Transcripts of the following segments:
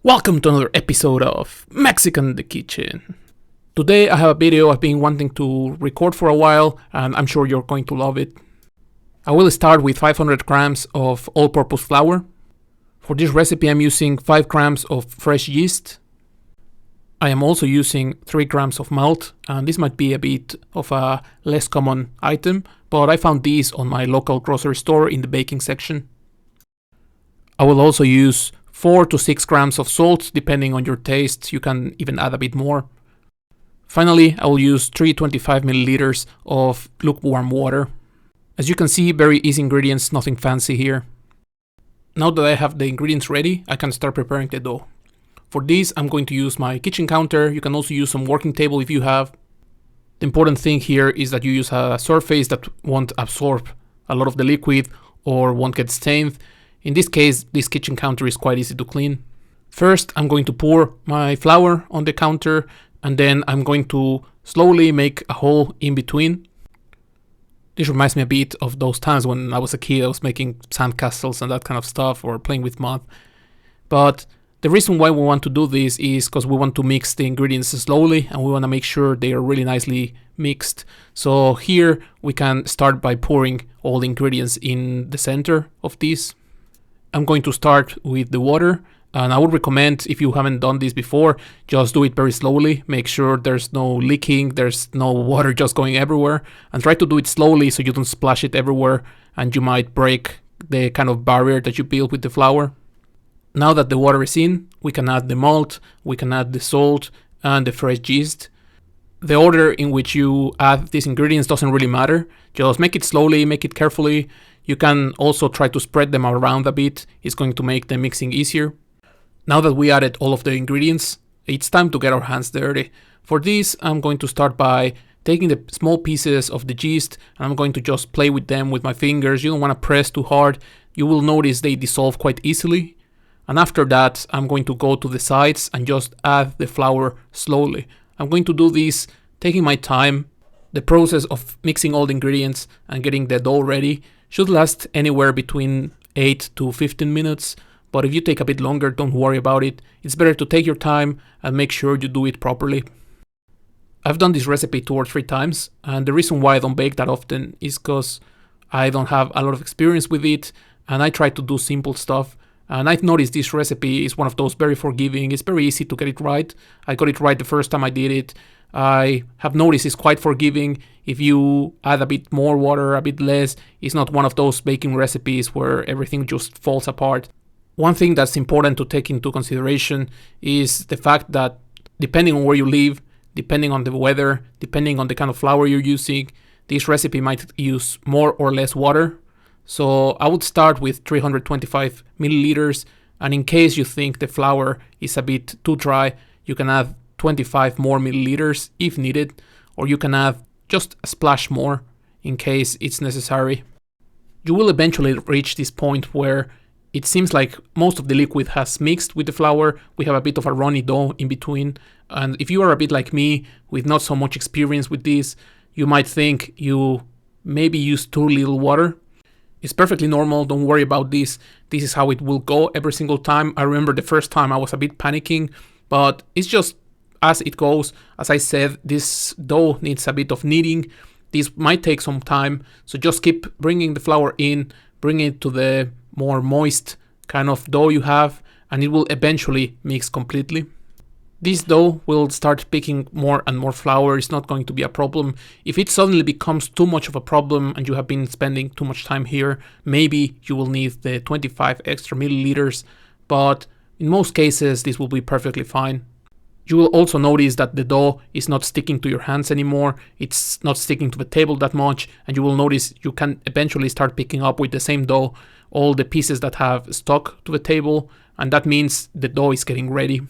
Welcome to another episode of Mexican in the Kitchen. Today I have a video I've been wanting to record for a while and I'm sure you're going to love it. I will start with 500 grams of all-purpose flour. For this recipe I'm using 5 grams of fresh yeast. I am also using 3 grams of malt, and this might be a bit of a less common item, but I found these on my local grocery store in the baking section. I will also use 4 to 6 grams of salt, depending on your taste. You can even add a bit more. Finally, I will use 325 milliliters of lukewarm water. As you can see, very easy ingredients, nothing fancy here. Now that I have the ingredients ready, I can start preparing the dough. For this, I'm going to use my kitchen counter. You can also use some working table if you have. The important thing here is that you use a surface that won't absorb a lot of the liquid or won't get stained. In this case, this kitchen counter is quite easy to clean. First, I'm going to pour my flour on the counter, and then I'm going to slowly make a hole in between. This reminds me a bit of those times when I was a kid. I was making sandcastles and that kind of stuff, or playing with mud. But the reason why we want to do this is because we want to mix the ingredients slowly, and we want to make sure they are really nicely mixed. So here we can start by pouring all the ingredients in the center of this. I'm going to start with the water, and I would recommend, if you haven't done this before, just do it very slowly. Make sure there's no leaking, there's no water just going everywhere, and try to do it slowly so you don't splash it everywhere and you might break the kind of barrier that you built with the flour. Now that the water is in, we can add the malt, we can add the salt and the fresh yeast. The order in which you add these ingredients doesn't really matter. Just make it slowly, make it carefully. You can also try to spread them around a bit. It's going to make the mixing easier. Now that we added all of the ingredients, it's time to get our hands dirty. For this, I'm going to start by taking the small pieces of the yeast, and I'm going to just play with them with my fingers. You don't want to press too hard. You will notice they dissolve quite easily. And after that, I'm going to go to the sides and just add the flour slowly. I'm going to do this taking my time. The process of mixing all the ingredients and getting the dough ready should last anywhere between 8 to 15 minutes. But if you take a bit longer, don't worry about it. It's better to take your time and make sure you do it properly. I've done this recipe 2 or 3 times, and the reason why I don't bake that often is because I don't have a lot of experience with it, and I try to do simple stuff. And I've noticed this recipe is one of those very forgiving. It's very easy to get it right. I got it right the first time I did it. I have noticed it's quite forgiving. If you add a bit more water, a bit less, it's not one of those baking recipes where everything just falls apart. One thing that's important to take into consideration is the fact that depending on where you live, depending on the weather, depending on the kind of flour you're using, this recipe might use more or less water. So I would start with 325 milliliters, and in case you think the flour is a bit too dry, you can add 25 more milliliters if needed, or you can add just a splash more in case it's necessary. You will eventually reach this point where it seems like most of the liquid has mixed with the flour. We have a bit of a runny dough in between, and if you are a bit like me with not so much experience with this, you might think you maybe use too little water. It's perfectly normal, don't worry about this. This is how it will go every single time. I remember the first time I was a bit panicking, but it's just as it goes. As I said, this dough needs a bit of kneading. This might take some time, so just keep bringing the flour in, bring it to the more moist kind of dough you have, and it will eventually mix completely. This dough will start picking more and more flour. It's not going to be a problem. If it suddenly becomes too much of a problem and you have been spending too much time here, maybe you will need the 25 extra milliliters, but in most cases this will be perfectly fine. You will also notice that the dough is not sticking to your hands anymore. It's not sticking to the table that much, and you will notice you can eventually start picking up with the same dough all the pieces that have stuck to the table, and that means the dough is getting ready.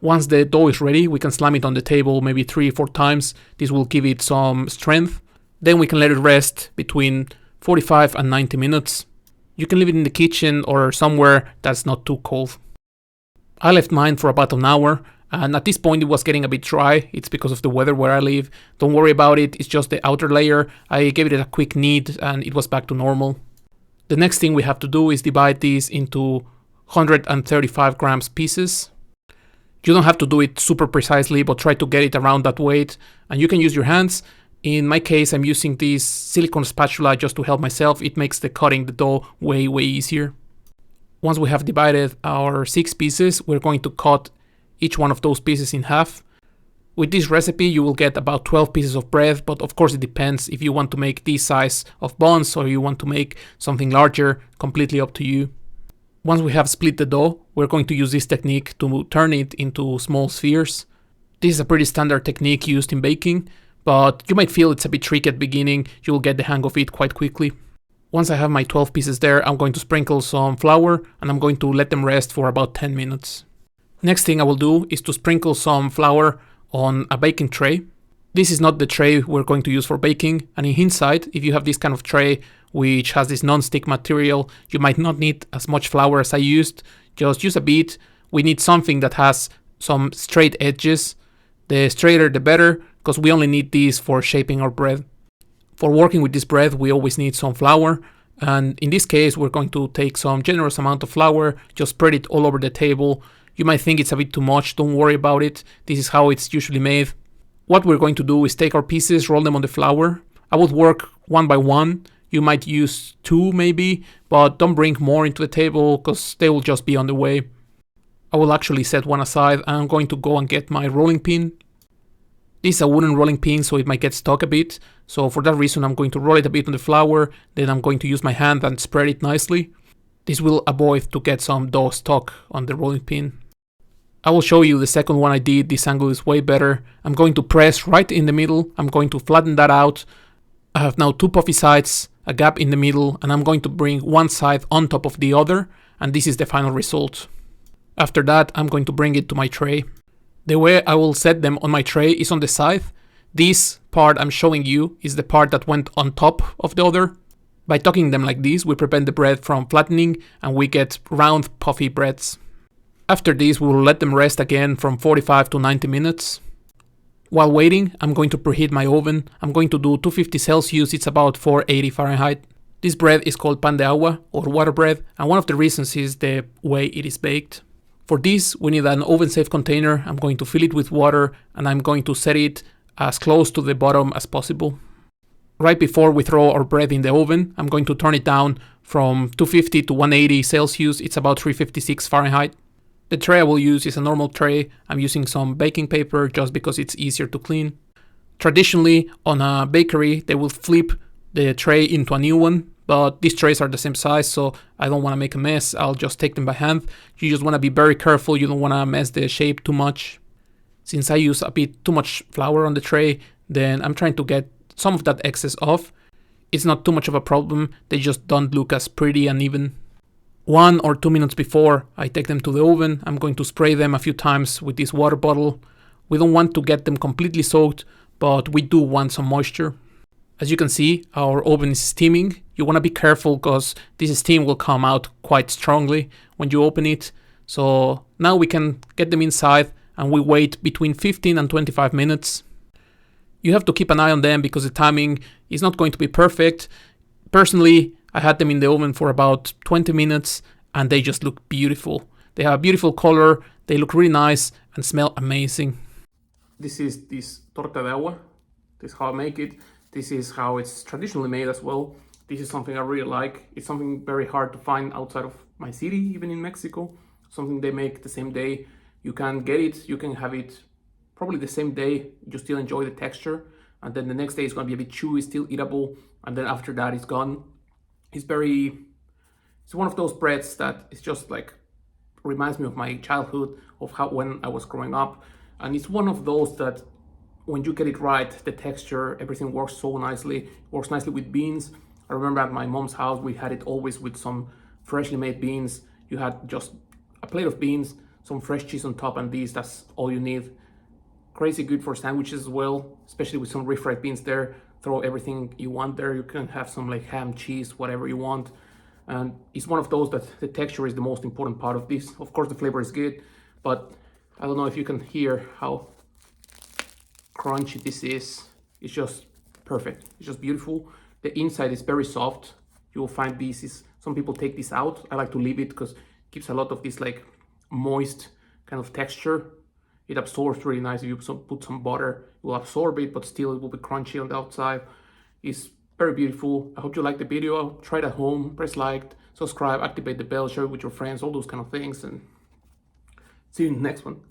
Once the dough is ready, we can slam it on the table maybe 3 or 4 times. This will give it some strength. Then we can let it rest between 45 and 90 minutes. You can leave it in the kitchen or somewhere that's not too cold. I left mine for about an hour, and at this point it was getting a bit dry. It's because of the weather where I live. Don't worry about it, it's just the outer layer. I gave it a quick knead and it was back to normal. The next thing we have to do is divide these into 135 grams pieces. You don't have to do it super precisely, but try to get it around that weight. And you can use your hands. In my case, I'm using this silicone spatula just to help myself. It makes the cutting the dough way easier. Once we have divided our 6 pieces, we're going to cut each one of those pieces in half. With this recipe, you will get about 12 pieces of bread, but of course it depends if you want to make this size of buns or you want to make something larger, completely up to you. Once we have split the dough, we're going to use this technique to turn it into small spheres. This is a pretty standard technique used in baking, but you might feel it's a bit tricky at the beginning. You'll get the hang of it quite quickly. Once I have my 12 pieces there, I'm going to sprinkle some flour and I'm going to let them rest for about 10 minutes. Next thing I will do is to sprinkle some flour on a baking tray. This is not the tray we're going to use for baking, and in hindsight, if you have this kind of tray which has this non-stick material, you might not need as much flour as I used. Just use a bit. We need something that has some straight edges. The straighter the better, because we only need these for shaping our bread. For working with this bread, we always need some flour, and in this case we're going to take some generous amount of flour, just spread it all over the table. You might think it's a bit too much, don't worry about it. This is how it's usually made. What we're going to do is take our pieces, roll them on the flour. I would work one by one. You might use 2 maybe, but don't bring more into the table because they will just be on the way. I will actually set one aside and I'm going to go and get my rolling pin. This is a wooden rolling pin, so it might get stuck a bit. So for that reason, I'm going to roll it a bit on the flour. Then I'm going to use my hand and spread it nicely. This will avoid to get some dough stuck on the rolling pin. I will show you the second one I did. This angle is way better. I'm going to press right in the middle. I'm going to flatten that out. I have now 2 puffy sides, a gap in the middle, and I'm going to bring one side on top of the other, and this is the final result. After that, I'm going to bring it to my tray. The way I will set them on my tray is on the side. This part I'm showing you is the part that went on top of the other. By tucking them like this, we prevent the bread from flattening and we get round puffy breads. After this, we will let them rest again from 45 to 90 minutes. While waiting, I'm going to preheat my oven. I'm going to do 250 Celsius, it's about 480 Fahrenheit. This bread is called pan de agua or water bread, and one of the reasons is the way it is baked. For this, we need an oven-safe container. I'm going to fill it with water and I'm going to set it as close to the bottom as possible. Right before we throw our bread in the oven, I'm going to turn it down from 250 to 180 Celsius, it's about 356 Fahrenheit. The tray I will use is a normal tray. I'm using some baking paper just because it's easier to clean. Traditionally, on a bakery, they will flip the tray into a new one, but these trays are the same size, so I don't want to make a mess. I'll just take them by hand. You just want to be very careful. You don't want to mess the shape too much. Since I use a bit too much flour on the tray, then I'm trying to get some of that excess off. It's not too much of a problem. They just don't look as pretty and even. 1 or 2 minutes before I take them to the oven, I'm going to spray them a few times with this water bottle. We don't want to get them completely soaked, but we do want some moisture. As you can see, our oven is steaming. You want to be careful because this steam will come out quite strongly when you open it. So now we can get them inside and we wait between 15 and 25 minutes. You have to keep an eye on them because the timing is not going to be perfect. Personally, I had them in the oven for about 20 minutes and they just look beautiful. They have a beautiful color, they look really nice and smell amazing. This is this torta de agua. This is how I make it. This is how it's traditionally made as well. This is something I really like. It's something very hard to find outside of my city, even in Mexico. Something they make the same day. You can get it, you can have it probably the same day. You still enjoy the texture. And then the next day it's going to be a bit chewy, still eatable. And then after that it's gone. It's one of those breads that is just like reminds me of my childhood, of how when I was growing up, and it's one of those that when you get it right, the texture, everything works so nicely. It works nicely with beans. I remember at my mom's house we had it always with some freshly made beans. You had just a plate of beans, some fresh cheese on top, and that's all you need. Crazy good for sandwiches as well, especially with some refried beans there. Throw everything you want there. You can have some like ham, cheese, whatever you want. And it's one of those that the texture is the most important part of this. Of course the flavor is good, but I don't know if you can hear how crunchy this is. It's just perfect. It's just beautiful. The inside is very soft. You will find some people take this out. I like to leave it because it gives a lot of this like moist kind of texture. It absorbs really nice. If you put some butter, it will absorb it, but still it will be crunchy on the outside. It's very beautiful. I hope you liked the video. Try it at home, press like, subscribe, activate the bell, share it with your friends, all those kind of things, and see you in the next one.